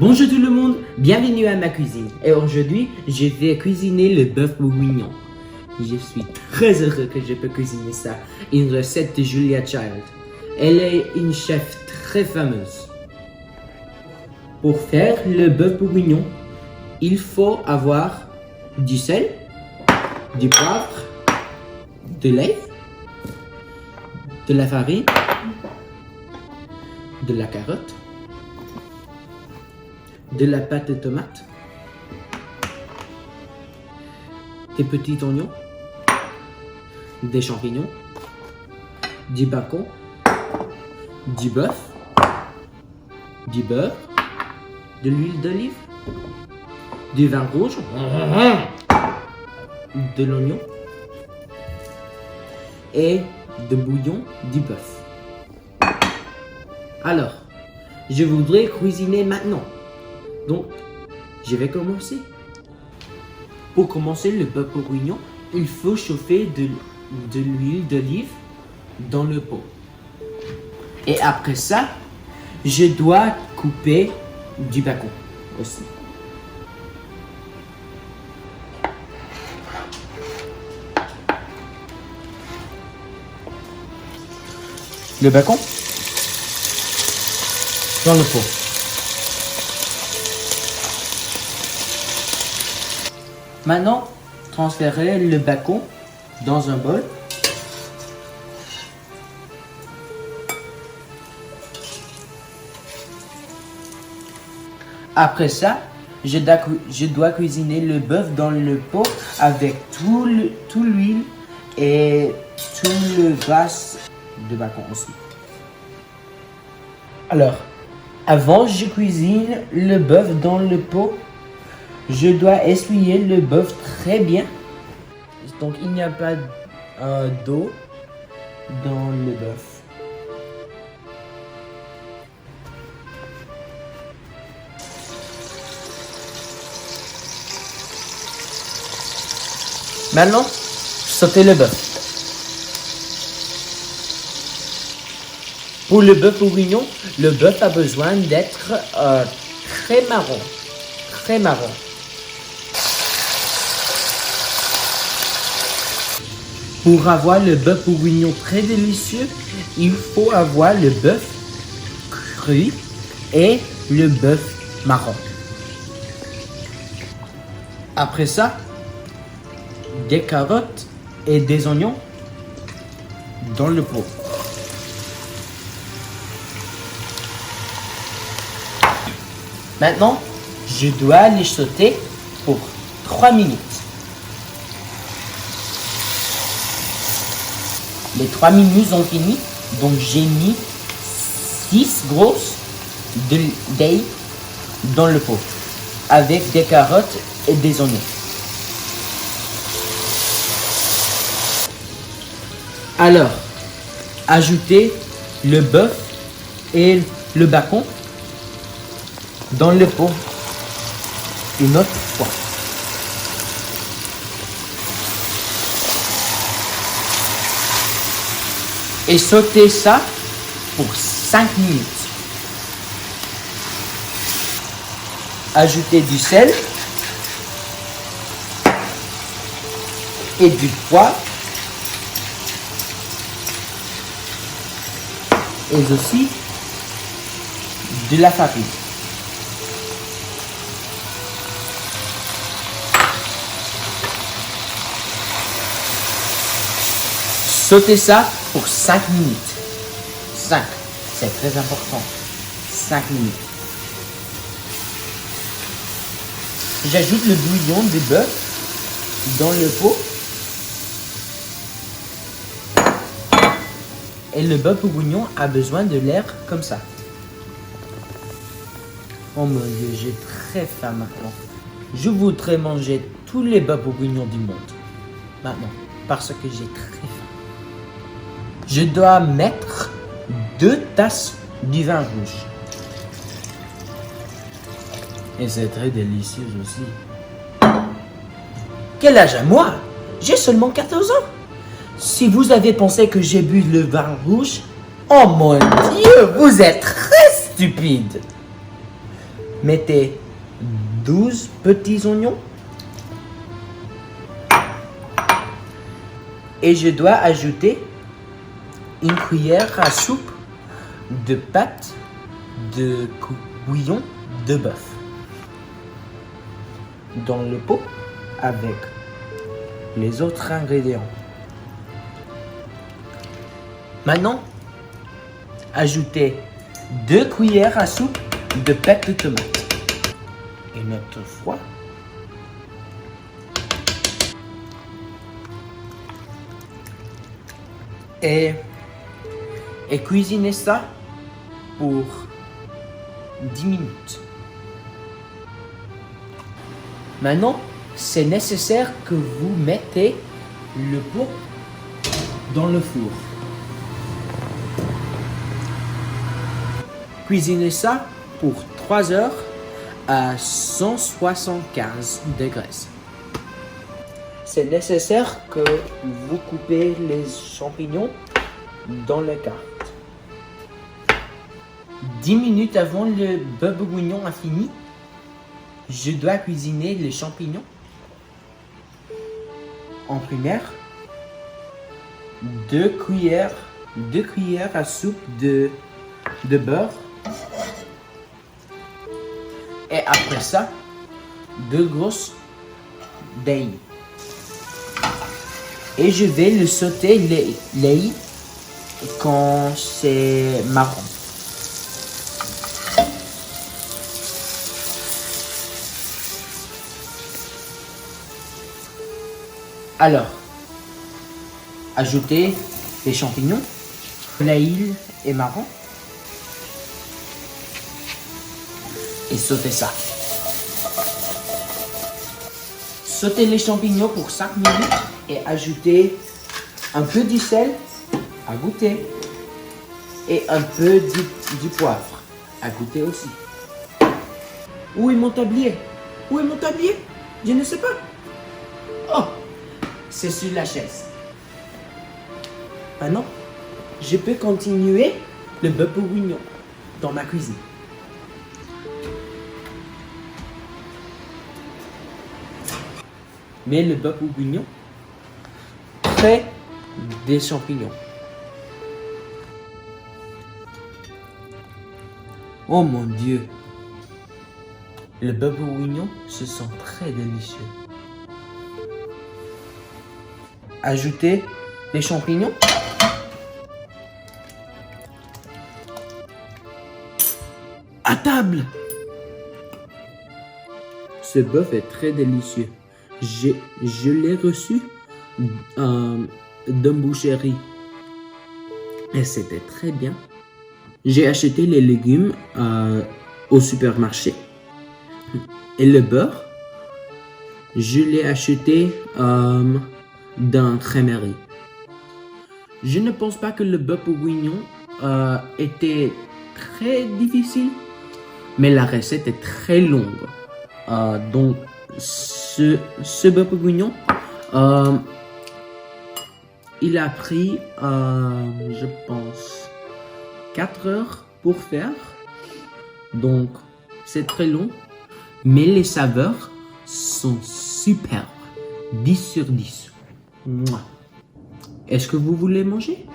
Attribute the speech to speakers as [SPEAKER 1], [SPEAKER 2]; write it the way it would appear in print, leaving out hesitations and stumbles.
[SPEAKER 1] Bonjour tout le monde, bienvenue à ma cuisine. Et aujourd'hui, je vais cuisiner le bœuf bourguignon. Je suis très heureux que je peux cuisiner ça. Une recette de Julia Child. Elle est une chef très fameuse. Pour faire le bœuf bourguignon, il faut avoir du sel, du poivre, de lait, de la farine, de la carotte, de la pâte de tomate, des petits oignons, des champignons, du bacon, du bœuf, du beurre, de l'huile d'olive, du vin rouge, de l'oignon et de bouillon du bœuf. Alors, je voudrais cuisiner maintenant. Donc, je vais commencer. Pour commencer le bœuf bourguignon, il faut chauffer de l'huile d'olive dans le pot. Et après ça, je dois couper du bacon aussi. Le bacon dans le pot. Maintenant, transférez le bacon dans un bol. Après ça, je dois cuisiner le bœuf dans le pot avec tout l'huile et tout le gras de bacon aussi. Alors, avant je cuisine le bœuf dans le pot, je dois essuyer le bœuf très bien. Donc il n'y a pas d'eau dans le bœuf. Maintenant, sautez le bœuf. Pour le bœuf bourguignon, le bœuf a besoin d'être très marron. Très marron. Pour avoir le bœuf bourguignon très délicieux, il faut avoir le bœuf cru et le bœuf marron. Après ça, des carottes et des oignons dans le pot. Maintenant, je dois les sauter pour 3 minutes. Les 3 minutes ont fini, donc j'ai mis 6 grosses d'ail dans le pot, avec des carottes et des oignons. Alors, ajoutez le bœuf et le bacon dans le pot une autre fois. Et sautez ça pour 5 minutes. Ajoutez du sel et du poivre et aussi de la farine. Sautez ça pour 5 minutes. 5, c'est très important. 5 minutes. J'ajoute le bouillon de bœuf dans le pot. Et le bœuf bourguignon a besoin de l'air comme ça. Oh mon Dieu, j'ai très faim maintenant. Je voudrais manger tous les bœufs bourguignons du monde. Maintenant, parce que j'ai très faim. Je dois mettre 2 tasses du vin rouge. Et c'est très délicieux aussi. Quel âge à moi? J'ai seulement 14 ans. Si vous avez pensé que j'ai bu le vin rouge, oh mon Dieu, vous êtes très stupide. mettez 12 petits oignons. Et je dois ajouter une cuillère à soupe de pâte de bouillon de bœuf dans le pot avec les autres ingrédients. Maintenant, ajoutez 2 cuillères à soupe de pâte de tomate et notre foie. Et cuisinez ça pour 10 minutes. Maintenant, c'est nécessaire que vous mettez le pot dans le four. Cuisinez ça pour 3 heures à 175 degrés. C'est nécessaire que vous coupez les champignons dans la carte. 10 minutes avant le bœuf bourguignon a fini, je dois cuisiner les champignons. En première, 2 cuillères à soupe de beurre. Et après ça, 2 grosses d'ail. Et je vais le sauter l'ail quand c'est marron. Alors, ajoutez les champignons, l'ail est marron et sautez ça. Sautez les champignons pour 5 minutes et ajoutez un peu du sel à goûter et un peu du poivre à goûter aussi. Où est mon tablier? Où est mon tablier? Je ne sais pas. Oh, c'est sur la chaise. Maintenant, je peux continuer le bœuf bourguignon dans ma cuisine. Mais le bœuf bourguignon fait des champignons. Oh mon Dieu! Le bœuf bourguignon se sent très délicieux. Ajoutez les champignons. À table! Ce bœuf est très délicieux. Je l'ai reçu d'une boucherie. Et c'était très bien. J'ai acheté les légumes au supermarché. Et le beurre, je l'ai acheté dans crèmerie. Je ne pense pas que le bœuf bourguignon était très difficile, mais la recette est très longue. Donc, ce bœuf bourguignon, il a pris, je pense, 4 heures pour faire. Donc, c'est très long, mais les saveurs sont superbes. 10 sur 10. Mouah. Est-ce que vous voulez manger?